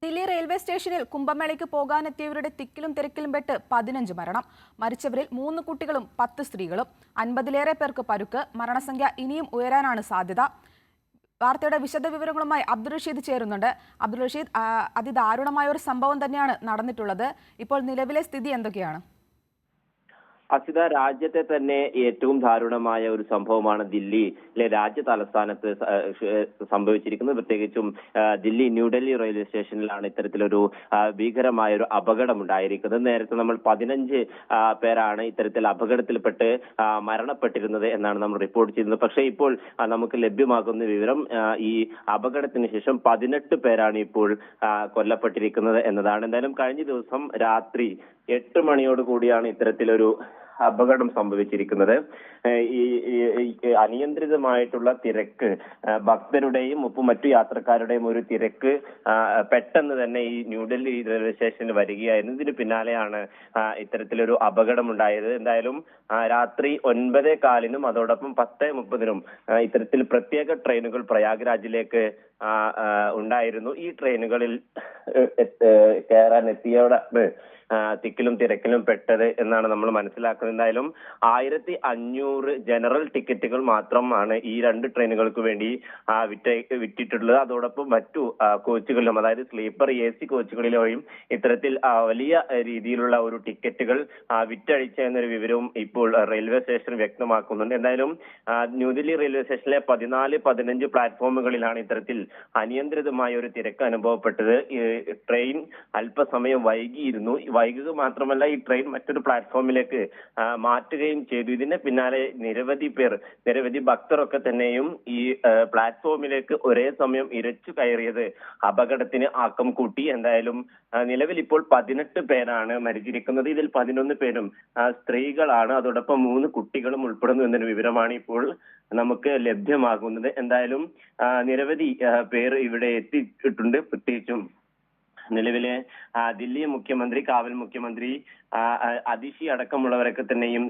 Delhi railway സ്റ്റേഷനിൽ കുംഭമേളയ്ക്ക് പോകാനെത്തിയവരുടെ തിക്കിലും തിരക്കിലും പെട്ട് 15 മരണം. മരിച്ചവരിൽ 3 കുട്ടികളും 10 സ്ത്രീകളും. 50-ലേറെ പേർക്ക് പരുക്ക്. മരണസംഖ്യ ഇനിയും ഉയരാനാണ് സാധ്യത. വാർത്തയുടെ വിശദവിവരങ്ങളുമായി അബ്ദുൾ റഷീദ് ചേരുന്നുണ്ട്. അബ്ദുൾ റഷീദ്, അതിദാരുണമായ ഒരു സംഭവം തന്നെയാണ് നടന്നിട്ടുള്ളത്. ഇപ്പോൾ നിലവിലെ സ്ഥിതി എന്തൊക്കെയാണ്? അസിത, രാജ്യത്തെ തന്നെ ഏറ്റവും ദാരുണമായ ഒരു സംഭവമാണ് ദില്ലിയിലെ രാജ്യ തലസ്ഥാനത്ത് സംഭവിച്ചിരിക്കുന്നത്. പ്രത്യേകിച്ചും ദില്ലി ന്യൂഡൽഹി റെയിൽവേ സ്റ്റേഷനിലാണ് ഇത്തരത്തിലൊരു ഭീകരമായ ഒരു അപകടം ഉണ്ടായിരിക്കുന്നത്. നേരത്തെ നമ്മൾ 15 പേരാണ് ഇത്തരത്തിൽ അപകടത്തിൽപ്പെട്ട് മരണപ്പെട്ടിരുന്നത് എന്നാണ് നമ്മൾ റിപ്പോർട്ട് ചെയ്യുന്നത്. പക്ഷേ ഇപ്പോൾ നമുക്ക് ലഭ്യമാകുന്ന വിവരം ഈ അപകടത്തിന് ശേഷം 18 പേരാണ് ഇപ്പോൾ കൊല്ലപ്പെട്ടിരിക്കുന്നത് എന്നതാണ്. എന്തായാലും കഴിഞ്ഞ ദിവസം രാത്രി 8 മണിയോട് കൂടിയാണ് ഇത്തരത്തിലൊരു അപകടം സംഭവിച്ചിരിക്കുന്നത്. ഈ അനിയന്ത്രിതമായിട്ടുള്ള തിരക്ക്, ഭക്തരുടെയും ഒപ്പം മറ്റു യാത്രക്കാരുടെയും ഒരു തിരക്ക് പെട്ടെന്ന് തന്നെ ഈ ന്യൂഡൽഹി റെയിൽവേ സ്റ്റേഷനിൽ വരികയായിരുന്നു. ഇതിന് പിന്നാലെയാണ് ഇത്തരത്തിലൊരു അപകടം ഉണ്ടായത്. എന്തായാലും രാത്രി 9:15-നും അതോടൊപ്പം 10:30-നും ഇത്തരത്തിൽ പ്രത്യേക ട്രെയിനുകൾ പ്രയാഗ്രാജിലേക്ക് ഉണ്ടായിരുന്നു. ഈ ട്രെയിനുകളിൽ കയറാൻ എത്തിയവിടെ തിക്കിലും തിരക്കിലും പെട്ടത് എന്നാണ് നമ്മൾ മനസ്സിലാക്കുന്നത്. എന്തായാലും 1500 ജനറൽ ടിക്കറ്റുകൾ മാത്രമാണ് ഈ 2 ട്രെയിനുകൾക്ക് വേണ്ടി വിറ്റിട്ടുള്ളത്. അതോടൊപ്പം മറ്റു കോച്ചുകളിലും, അതായത് സ്ലീപ്പർ AC കോച്ചുകളിലും ഇത്തരത്തിൽ വലിയ രീതിയിലുള്ള ഒരു ടിക്കറ്റുകൾ വിറ്റഴിച്ച എന്നൊരു വിവരവും ഇപ്പോൾ റെയിൽവേ സ്റ്റേഷൻ വ്യക്തമാക്കുന്നുണ്ട്. എന്തായാലും ന്യൂഡൽഹി റെയിൽവേ സ്റ്റേഷനിലെ 14, 15 പ്ലാറ്റ്ഫോമുകളിലാണ് ഇത്തരത്തിൽ അനിയന്ത്രിതമായ ഒരു തിരക്ക് അനുഭവപ്പെട്ടത്. ട്രെയിൻ അല്പസമയം വൈകിയിരുന്നു. വൈകുക മാത്രമല്ല, ഈ ട്രെയിൻ മറ്റൊരു പ്ലാറ്റ്ഫോമിലേക്ക് മാറ്റുകയും ചെയ്തു. ഇതിന് പിന്നാലെ നിരവധി ഭക്തരൊക്കെ തന്നെയും ഈ പ്ലാറ്റ്ഫോമിലേക്ക് ഒരേ സമയം ഇരച്ചു കയറിയത് അപകടത്തിന് ആക്കം കൂട്ടി. എന്തായാലും നിലവിൽ ഇപ്പോൾ 18 പേരാണ് മരിച്ചിരിക്കുന്നത്. ഇതിൽ 11 പേരും സ്ത്രീകളാണ്. അതോടൊപ്പം 3 കുട്ടികളും ഉൾപ്പെടുന്നു എന്നൊരു വിവരമാണ് ഇപ്പോൾ നമുക്ക് ലഭ്യമാകുന്നത്. എന്തായാലും നിരവധി പേർ ഇവിടെ എത്തിയിട്ടുണ്ട്. പ്രത്യേകിച്ചും നിലവിലെ ദില്ലി മുഖ്യമന്ത്രി, കാവൽ മുഖ്യമന്ത്രി അതിഷി അടക്കമുള്ളവരൊക്കെ തന്നെയും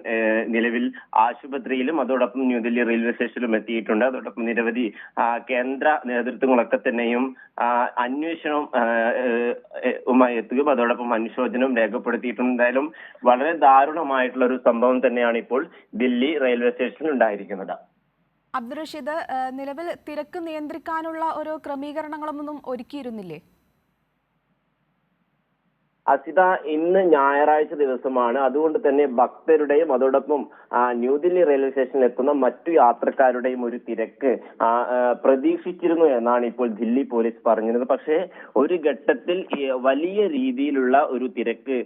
നിലവിൽ ആശുപത്രിയിലും അതോടൊപ്പം ന്യൂഡൽഹി റെയിൽവേ സ്റ്റേഷനിലും എത്തിയിട്ടുണ്ട്. അതോടൊപ്പം നിരവധി കേന്ദ്ര നേതൃത്വങ്ങളൊക്കെ തന്നെയും അന്വേഷണവുമായി എത്തുകയും അതോടൊപ്പം അനുശോചനവും രേഖപ്പെടുത്തിയിട്ടുണ്ട്. എന്തായാലും വളരെ ദാരുണമായിട്ടുള്ള ഒരു സംഭവം തന്നെയാണ് ഇപ്പോൾ ദില്ലി റെയിൽവേ സ്റ്റേഷനിൽ ഉണ്ടായിരിക്കുന്നത്. അബ്ദുൾ റഷീദ്, നിലവിൽ തിരക്ക് നിയന്ത്രിക്കാനുള്ള ഒരു ക്രമീകരണങ്ങളൊന്നും ഒരുക്കിയിരുന്നില്ലേ? അസിത, ഇന്ന് ഞായറാഴ്ച ദിവസമാണ്. അതുകൊണ്ട് തന്നെ ഭക്തരുടെയും അതോടൊപ്പം ന്യൂഡൽഹി റെയിൽവേ സ്റ്റേഷനിൽ എത്തുന്ന മറ്റു യാത്രക്കാരുടെയും ഒരു തിരക്ക് പ്രതീക്ഷിച്ചിരുന്നു എന്നാണ് ഇപ്പോൾ ദില്ലി പോലീസ് പറഞ്ഞത്. പക്ഷേ ഒരു ഘട്ടത്തിൽ വലിയ രീതിയിലുള്ള ഒരു തിരക്ക്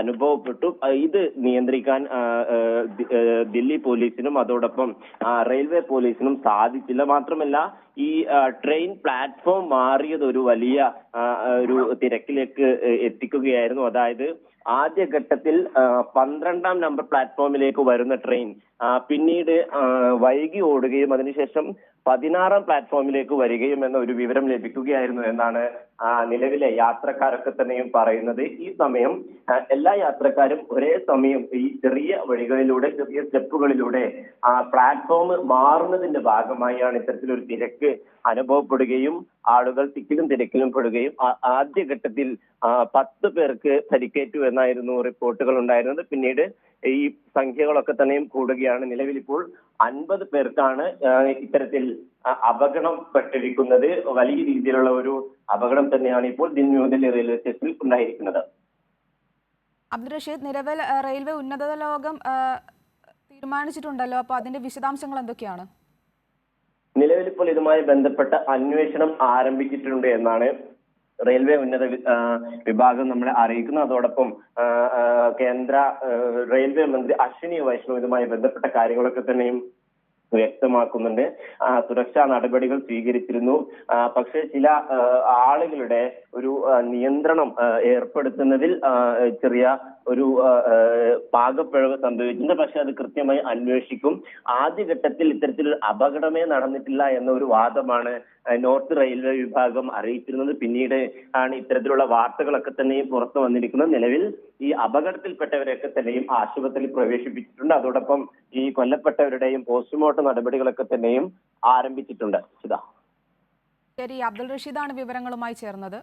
അനുഭവപ്പെട്ടു. ഇത് നിയന്ത്രിക്കാൻ ദില്ലി പോലീസിനും അതോടൊപ്പം റെയിൽവേ പോലീസിനും സാധിച്ചില്ല. മാത്രമല്ല, ഈ ട്രെയിൻ പ്ലാറ്റ്ഫോം മാറിയത് ഒരു വലിയ ഒരു തിരക്കിലേക്ക് എത്തിക്കുകയായിരുന്നു. അതായത് ആദ്യഘട്ടത്തിൽ 12-ാം നമ്പർ പ്ലാറ്റ്ഫോമിലേക്ക് വരുന്ന ട്രെയിൻ പിന്നീട് വൈകി ഓടുകയും അതിനുശേഷം 16-ാം പ്ലാറ്റ്ഫോമിലേക്ക് വരികയും എന്ന ഒരു വിവരം ലഭിക്കുകയായിരുന്നു എന്നാണ് നിലവിലെ യാത്രക്കാരൊക്കെ തന്നെയും പറയുന്നത്. ഈ സമയം എല്ലാ യാത്രക്കാരും ഒരേ സമയം ഈ ചെറിയ വഴികളിലൂടെ, ചെറിയ സ്റ്റെപ്പുകളിലൂടെ പ്ലാറ്റ്ഫോം മാറുന്നതിന്റെ ഭാഗമായാണ് ഇത്തരത്തിലൊരു തിരക്ക് അനുഭവപ്പെടുകയും ആളുകൾ തിക്കിലും തിരക്കിലും പെടുകയും ആദ്യഘട്ടത്തിൽ 10 പേർക്ക് പരിക്കേറ്റു എന്നായിരുന്നു റിപ്പോർട്ടുകൾ ഉണ്ടായിരുന്നത്. പിന്നീട് ഈ സംഖ്യകളൊക്കെ തന്നെയും കൂടുകയാണ്. നിലവിൽ ഇപ്പോൾ 50 പേർക്കാണ് ഇത്തരത്തിൽ അപകടം പെട്ടിരിക്കുന്നത്. വലിയ രീതിയിലുള്ള ഒരു അപകടം തന്നെയാണ് ഇപ്പോൾ ന്യൂഡൽഹി റെയിൽവേ സ്റ്റേഷനിൽ ഉണ്ടായിരിക്കുന്നത്. അബ്ദുൾ റഷീദ്, നിലവിൽ റെയിൽവേ ഉന്നതതല യോഗം തീരുമാനിച്ചിട്ടുണ്ടല്ലോ, അപ്പൊ അതിന്റെ വിശദാംശങ്ങൾ എന്തൊക്കെയാണ്? നിലവിൽ ഇപ്പോൾ ഇതുമായി ബന്ധപ്പെട്ട അന്വേഷണം ആരംഭിച്ചിട്ടുണ്ട് എന്നാണ് റെയിൽവേ ഉന്നത വിഭാഗം നമ്മളെ അറിയിക്കുന്നത്. അതോടൊപ്പം കേന്ദ്ര റെയിൽവേ മന്ത്രി അശ്വിനി വൈഷ്ണവ് ഇതുമായി ബന്ധപ്പെട്ട കാര്യങ്ങളൊക്കെ തന്നെയും വ്യക്തമാക്കുന്നുണ്ട്. സുരക്ഷാ നടപടികൾ സ്വീകരിച്ചിരുന്നു. പക്ഷേ ചില ആളുകളുടെ ഒരു നിയന്ത്രണം ഏർപ്പെടുത്തുന്നതിൽ ചെറിയ ഒരു പാകപ്പിഴവ് സംഭവിച്ചിട്ടുണ്ട്. പക്ഷെ അത് കൃത്യമായി അന്വേഷിക്കും. ആദ്യഘട്ടത്തിൽ ഇത്തരത്തിലൊരു അപകടമേ നടന്നിട്ടില്ല എന്ന ഒരു വാദമാണ് നോർത്ത് റെയിൽവേ വിഭാഗം അറിയിച്ചിരുന്നത്. പിന്നീട് ആണ് ഇത്തരത്തിലുള്ള വാർത്തകളൊക്കെ തന്നെയും പുറത്തു വന്നിരിക്കുന്നത്. നിലവിൽ ഈ അപകടത്തിൽപ്പെട്ടവരെയൊക്കെ തന്നെയും ആശുപത്രിയിൽ പ്രവേശിപ്പിച്ചിട്ടുണ്ട്. അതോടൊപ്പം ഈ കൊല്ലപ്പെട്ടവരുടെയും പോസ്റ്റ്മോർട്ടം നടപടികളൊക്കെ തന്നെയും ആരംഭിച്ചിട്ടുണ്ട്. ശരി, അബ്ദുൾ റഷീദാണ് വിവരങ്ങളുമായി ചേർന്നത്.